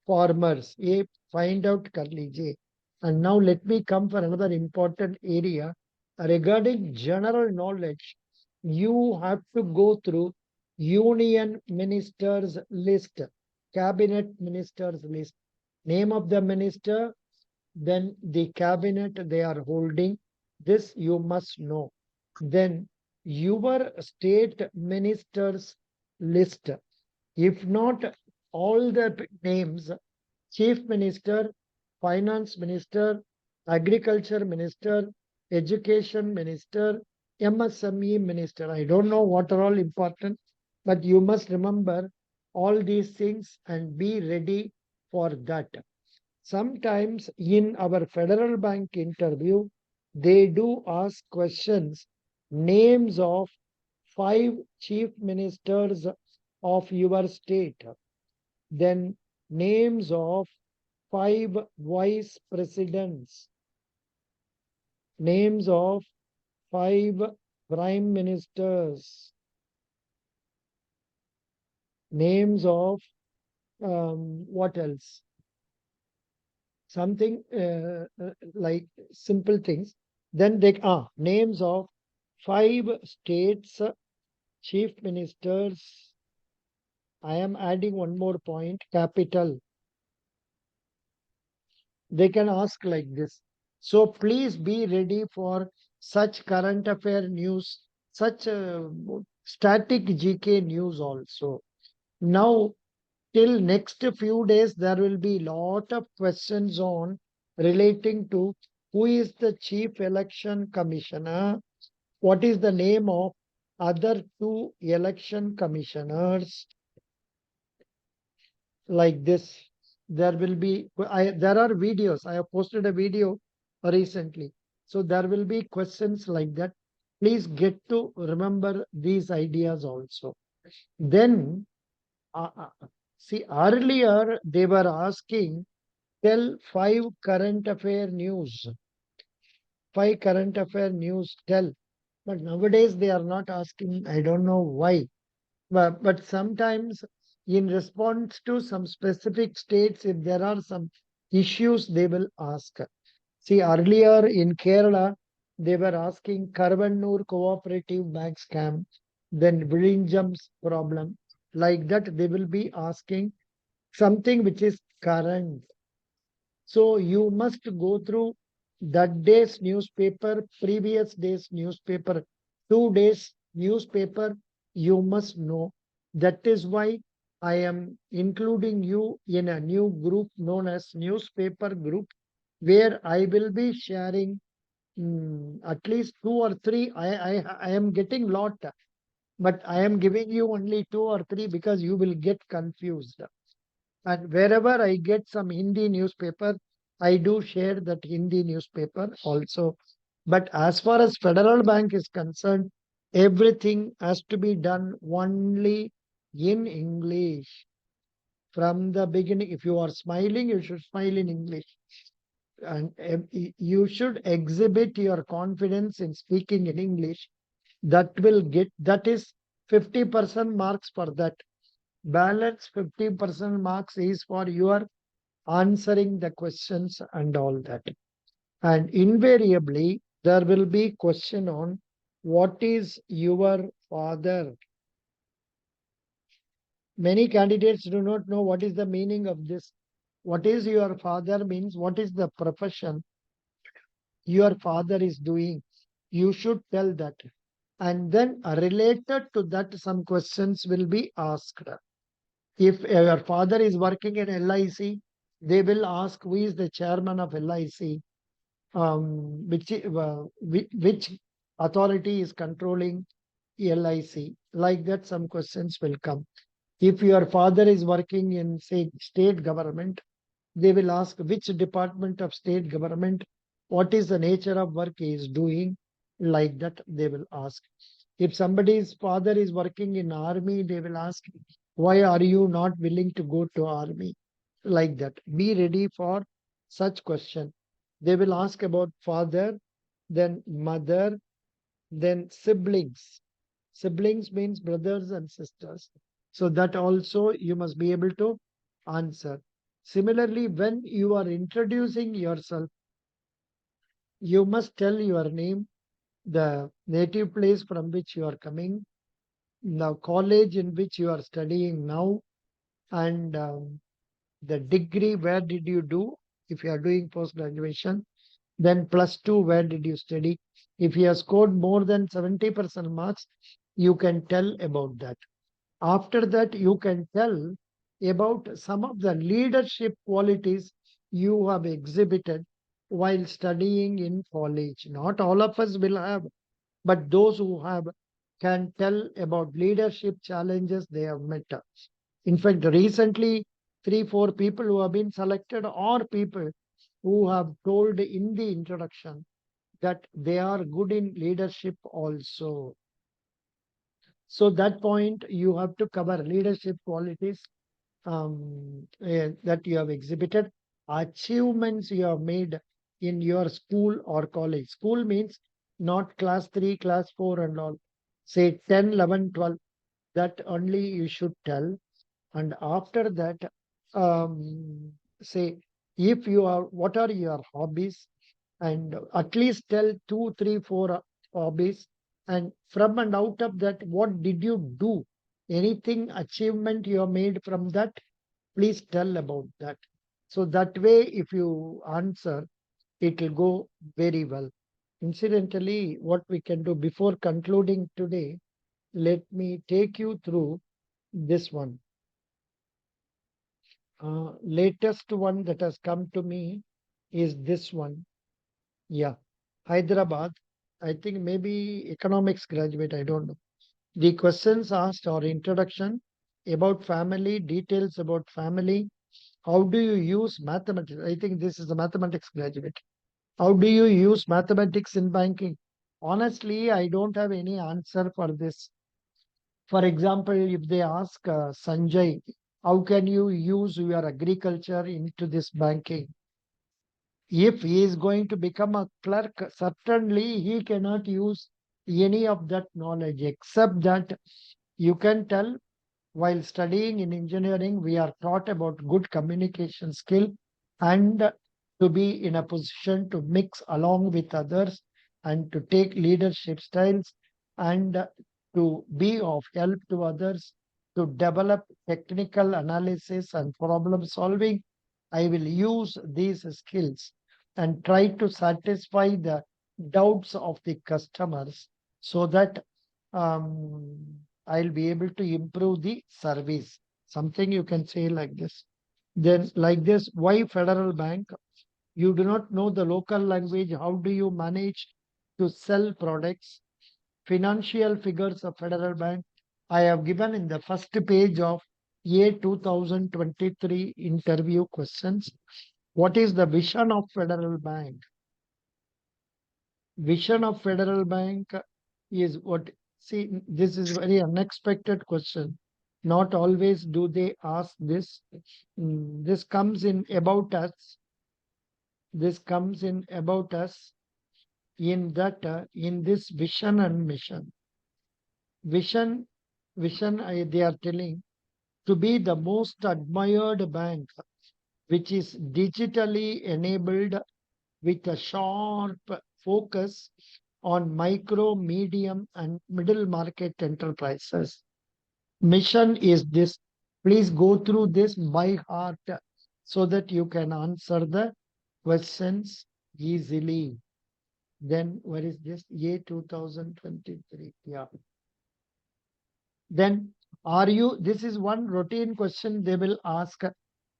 farmers? A, find out kar lijiye. And now let me come for another important area regarding general knowledge. You have to go through Union Ministers list. cabinet ministers list. Name of the minister, then the cabinet they are holding. This you must know. Then your state ministers list. If not all the names, chief minister, finance minister, agriculture minister, education minister, MSME minister. I don't know what are all important, but you must remember all these things and be ready for that. Sometimes in our federal bank interview, they do ask questions, names of 5 chief ministers of your state, then names of 5 vice presidents, names of 5 prime ministers, names of what else? Something like simple things. Then they names of 5 states chief ministers. I am adding one more point, capital. They can ask like this. So please be ready for such current affair news, such static GK news also. Now, till next few days, there will be lot of questions on relating to who is the chief election commissioner, what is the name of other 2 election commissioners, like this. There will be, there are videos. I have posted a video recently. So there will be questions like that. Please get to remember these ideas also. Then, see, earlier they were asking, tell 5 current affair news. 5 current affair news, tell. But nowadays they are not asking, I don't know why. But sometimes in response to some specific states, if there are some issues, they will ask. See, earlier in Kerala, they were asking Karvannur Cooperative Bank scam, then Vilinjam's problem. Like that, they will be asking something which is current. So you must go through that day's newspaper, previous day's newspaper, 2 days newspaper, you must know. That is why I am including you in a new group known as newspaper group, where I will be sharing at least 2 or 3. I am getting lot, but I am giving you only 2 or 3 because you will get confused. And wherever I get some Hindi newspaper, I do share that Hindi newspaper also. But as far as Federal Bank is concerned, everything has to be done only in English. From the beginning, if you are smiling, you should smile in English. And you should exhibit your confidence in speaking in English. That will get, that is 50% marks for that. Balance 50% marks is for your answering the questions and all that. And invariably, there will be question on what is your father. Many candidates do not know what is the meaning of this. What is your father means, what is the profession your father is doing. You should tell that. And then related to that, some questions will be asked. If your father is working in LIC, they will ask who is the chairman of LIC, which authority is controlling LIC. Like that, some questions will come. If your father is working in, say, state government, they will ask which department of state government, what is the nature of work he is doing. Like that, they will ask. If somebody's father is working in army, they will ask, why are you not willing to go to army? Like that. Be ready for such question. They will ask about father, then mother, then siblings. Siblings means brothers and sisters. So that also you must be able to answer. Similarly, when you are introducing yourself, you must tell your name, the native place from which you are coming, the college in which you are studying now, and the degree, where did you do? If you are doing post graduation, then +2, where did you study? If you have scored more than 70% marks, you can tell about that. After that, you can tell about some of the leadership qualities you have exhibited while studying in college. Not all of us will have, but those who have can tell about leadership challenges they have met. In fact, recently, 3, 4 people who have been selected are people who have told in the introduction that they are good in leadership also. So that point you have to cover leadership qualities that you have exhibited, achievements you have made in your school or college. School means not class 3, class 4 and all. Say 10, 11, 12. That only you should tell. And after that, say if you are, what are your hobbies? And at least tell 2, 3, 4 hobbies. And from and out of that, what did you do? Anything achievement you have made from that, please tell about that. So that way, if you answer, it will go very well. Incidentally, what we can do before concluding today, let me take you through this one. Latest one that has come to me is this one. Yeah, Hyderabad. I think maybe economics graduate, I don't know. The questions asked are introduction about family, details about family. How do you use mathematics? I think this is a mathematics graduate. How do you use mathematics in banking? Honestly, I don't have any answer for this. For example, if they ask Sanjay, how can you use your agriculture into this banking? If he is going to become a clerk, certainly he cannot use any of that knowledge, except that you can tell while studying in engineering, we are taught about good communication skill and to be in a position to mix along with others and to take leadership styles and to be of help to others, to develop technical analysis and problem solving. I will use these skills and try to satisfy the doubts of the customers so that I'll be able to improve the service. Something you can say like this. Then, like this, why Federal Bank? You do not know the local language. How do you manage to sell products? Financial figures of Federal Bank. I have given in the first page of A 2023 interview questions. What is the vision of Federal Bank? Vision of Federal Bank is what? See, this is very unexpected question. Not always do they ask this. This comes in about us. This comes in about us in that in this vision and mission. Vision, they are telling to be the most admired bank, which is digitally enabled with a sharp focus on micro, medium, and middle market enterprises. Mission is this. Please go through this by heart so that you can answer the questions easily. Then, where is this? A 2023. Yeah. Then, are you? This is one routine question they will ask,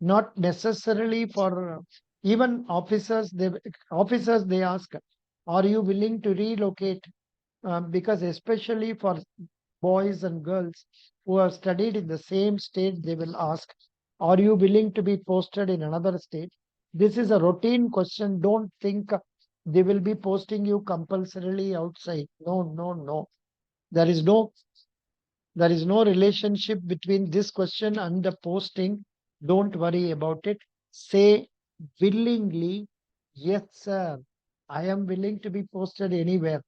not necessarily for even officers. They ask, are you willing to relocate? Because especially for boys and girls who have studied in the same state, they will ask, are you willing to be posted in another state? This is a routine question. Don't think they will be posting you compulsorily outside. No, no, no. There is no relationship between this question and the posting. Don't worry about it. Say willingly, yes, sir, I am willing to be posted anywhere.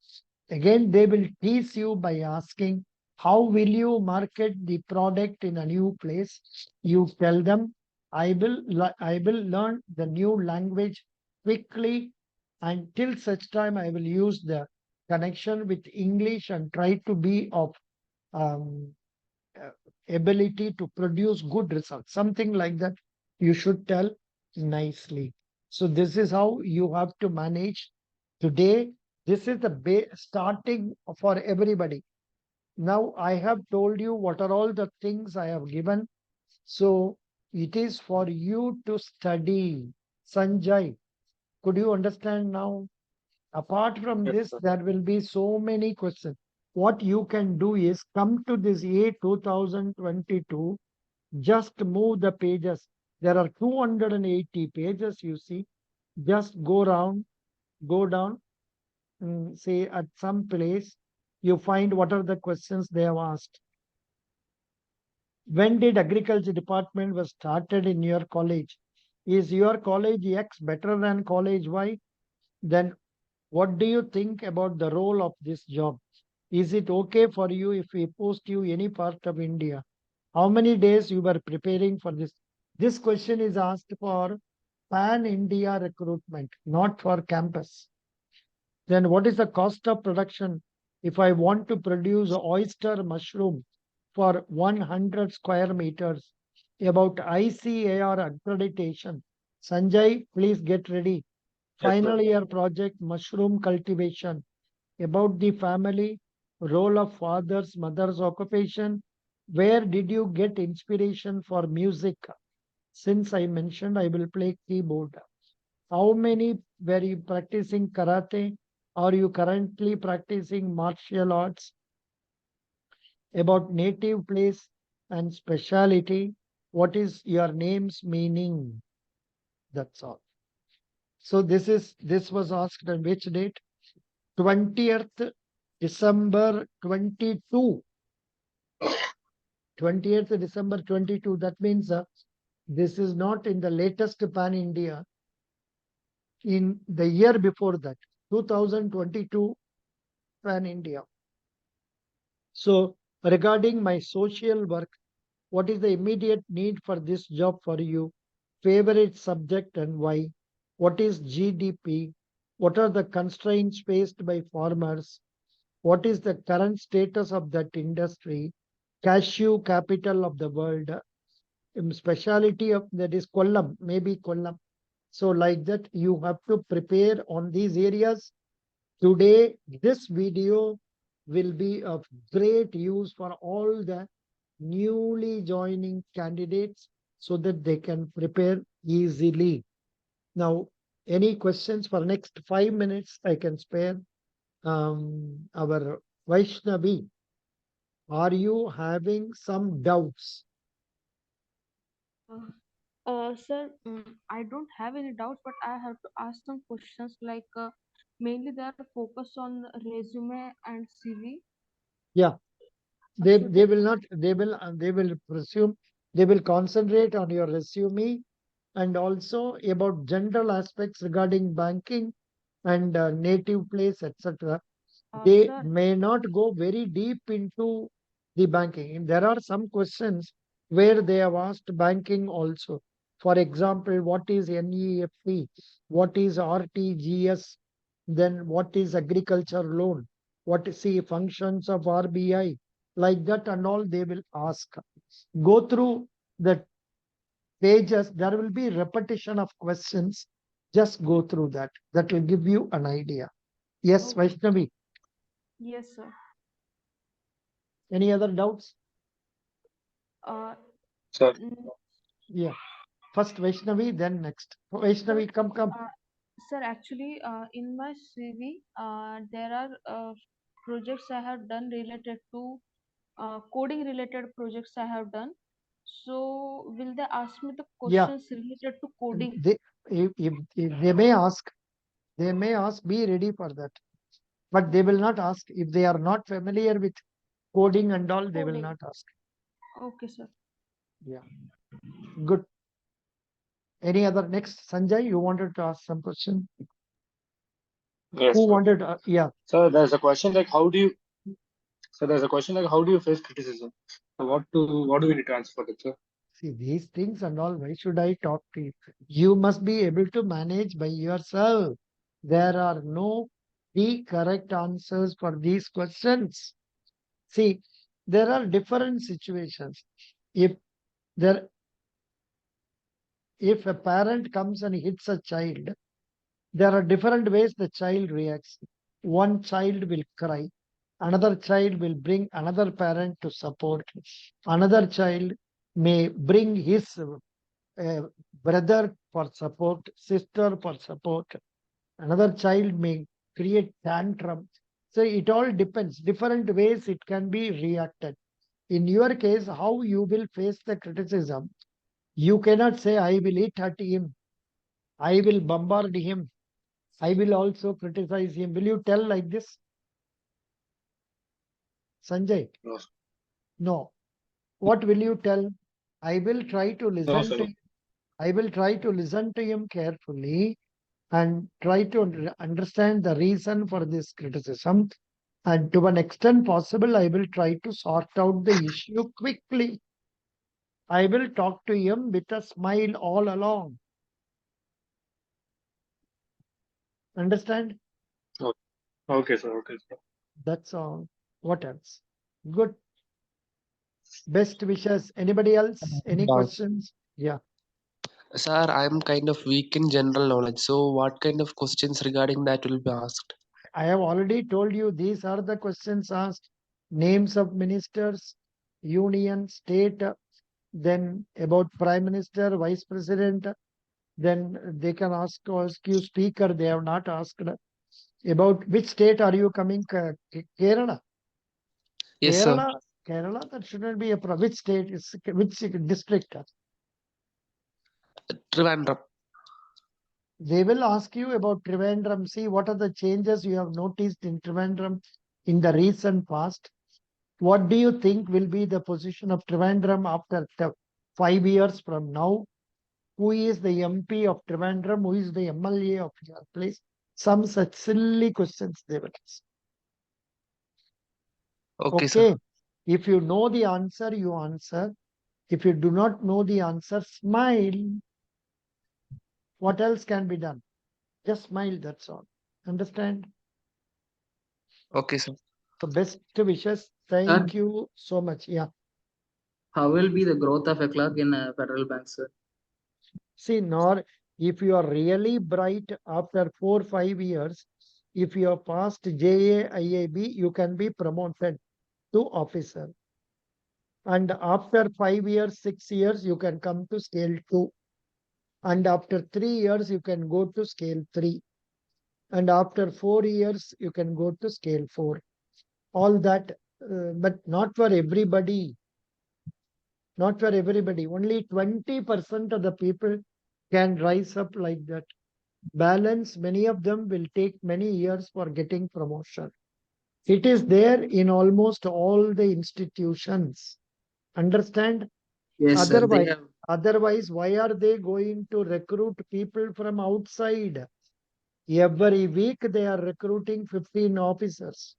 Again, they will tease you by asking, how will you market the product in a new place? You tell them, I will learn the new language quickly, and till such time I will use the connection with English and try to be of um, uh, ability to produce good results. Something like that you should tell nicely. So this is how you have to manage today. This is the starting for everybody. Now I have told you what are all the things I have given. So it is for you to study. Sanjay, could you understand now? Apart from Yes, this, sir. there will be so many questions. What you can do is come to this A 2022, just move the pages. There are 280 pages, you see. Just go down, say at some place, you find what are the questions they have asked. When did agriculture department was started in your college? Is your college X better than college Y? Then what do you think about the role of this job? Is it okay for you if we post you any part of India? How many days you were preparing for this? This question is asked for pan India recruitment, not for campus. Then what is the cost of production if I want to produce oyster mushroom for 100 square meters? About ICAR accreditation. Sanjay, please get ready. Yes, sir. Final year project mushroom cultivation. About the family, role of fathers, mothers, occupation. Where did you get inspiration for music? Since I mentioned I will play keyboard. How many were you practicing karate? Are you currently practicing martial arts? About native place and speciality. What is your name's meaning? That's all. So this was asked on which date? 20th December 22. 20th December 22. That means this is not in the latest Pan India. In the year before that, 2022 Pan India. So regarding my social work, what is the immediate need for this job for you? Favorite subject and why? What is GDP? What are the constraints faced by farmers? What is the current status of that industry? Cashew capital of the world. Speciality of that is Kollam, maybe Kollam. So like that, you have to prepare on these areas. Today, this video will be of great use for all the newly joining candidates so that they can prepare easily. Now, any questions for next 5 minutes I can spare? Our Vaishnavi, are you having some doubts? Sir, I don't have any doubts, but I have to ask some questions like mainly they are focused on resume and CV. Yeah, So they will not, they will presume, they will concentrate on your resume and also about general aspects regarding banking and native place, etc. They sir, may not go very deep into the banking. And there are some questions where they have asked banking also. For example, what is NEFT? What is RTGS? Then what is agriculture loan? What is the functions of RBI? Like that and all they will ask. Go through the pages. There will be repetition of questions. Just go through that. That will give you an idea. Yes, okay. Vaishnavi. Yes, sir. Any other doubts? Uh, Sir. mm, Yeah. First Vaishnavi, then next. sir, Vaishnavi, come. uh, sir, actually, in my CV, there are projects I have done related to coding related projects I have done. So, will they ask me the Yeah. questions related to coding? They, if they may ask, be ready for that. But they will not ask. If they are not familiar with coding and all, they will Coding. not ask. Okay, sir. Yeah. Good. Any other next? Sanjay, you wanted to ask some question? Yes, Who sir. wanted? Yeah. So there's a question like how do you face criticism? So what do we need to answer for that, sir? See, these things and all, why should I talk to you? You must be able to manage by yourself. There are no the correct answers for these questions. See, There are different situations. If a parent comes and hits a child, there are different ways the child reacts. One child will cry, another child will bring another parent to support, another child may bring his brother for support, sister for support, another child may create tantrum. So it all depends. Different ways it can be reacted. In your case, how you will face the criticism, you cannot say, I will hit at him, I will bombard him, I will also criticize him. Will you tell like this, Sanjay? No, sir. No. What will you tell? I will try to No, listen sir. to him. I will try to listen to him carefully and try to understand the reason for this criticism. And to an extent possible, I will try to sort out the issue quickly. I will talk to him with a smile all along. Understand? Okay, sir. Okay, sir. That's all. What else? Good. Best wishes. Anybody else? Any questions? Yeah. Sir, I'm kind of weak in general knowledge. So what kind of questions regarding that will be asked? I have already told you these are the questions asked. Names of ministers, union, state, then about prime minister, vice president. Then they can ask you speaker. They have not asked about which state are you coming? Kerala. Yes, sir. Kerala. That shouldn't be a problem. Which state is which district? Trivandrum. They will ask you about Trivandrum. See what are the changes you have noticed in Trivandrum in the recent past. What do you think will be the position of Trivandrum after 5 years from now? Who is the MP of Trivandrum? Who is the MLA of your place? Some such silly questions they will ask. Okay, Okay. sir. If you know the answer, you answer. If you do not know the answer, smile. What else can be done? Just smile, that's all. Understand? Okay, sir. So best wishes. Thank you so much. Yeah. How will be the growth of a clerk in a federal bank, sir? See, nor if you are really bright after 4-5 years, if you have passed JAIAB, you can be promoted to officer. And after 5 years, 6 years, you can come to scale 2. And after 3 years, you can go to scale 3. And after 4 years, you can go to scale 4. All that, but not for everybody. Not for everybody. Only 20% of the people can rise up like that. Balance, many of them will take many years for getting promotion. It is there in almost all the institutions. Understand? Yes, sir. They have. Otherwise, why are they going to recruit people from outside? Every week they are recruiting 15 officers.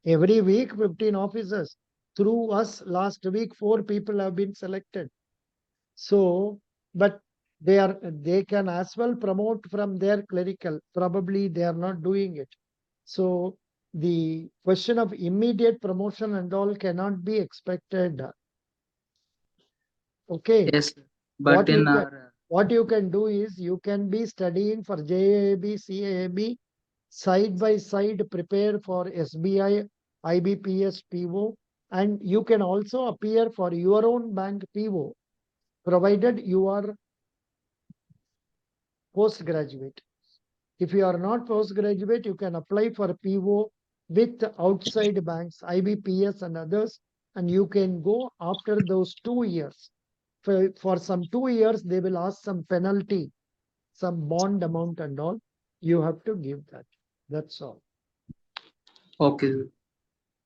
Every week 15 officers. Through us, last week 4 people have been selected. So, but they can as well promote from their clerical. Probably they are not doing it. So the question of immediate promotion and all cannot be expected. Okay. Yes, sir. But in our What you can do is you can be studying for JAB, CAB, side by side prepare for SBI, IBPS, PO, and you can also appear for your own bank PO, provided you are postgraduate. If you are not postgraduate, you can apply for PO with outside banks, IBPS and others, and you can go after those 2 years. For some 2 years, they will ask some penalty, some bond amount and all. You have to give that. That's all. okay.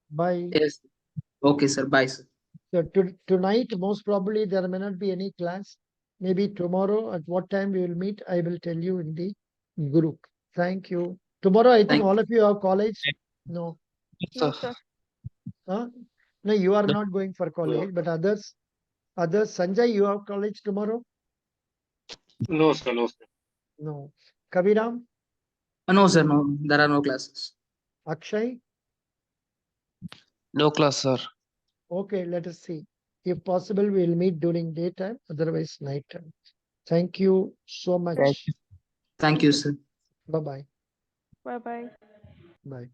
Bye. Yes. Okay, sir. Bye, sir. So tonight, most probably there may not be any class. Maybe tomorrow at what time we will meet, I will tell you in the group. Thank you. Tomorrow, I think Thank all of you have college. No. No, sir. Huh? No, you are No. not going for college, but others, Sanjay, you have college tomorrow? No, sir. No, sir. No. Kaviram, No, sir. No, there are no classes. Akshay, No class, sir. Okay, let us see. If possible, we'll meet during daytime, otherwise nighttime. Thank you so much. Thank you, sir. Bye-bye. Bye bye. Bye.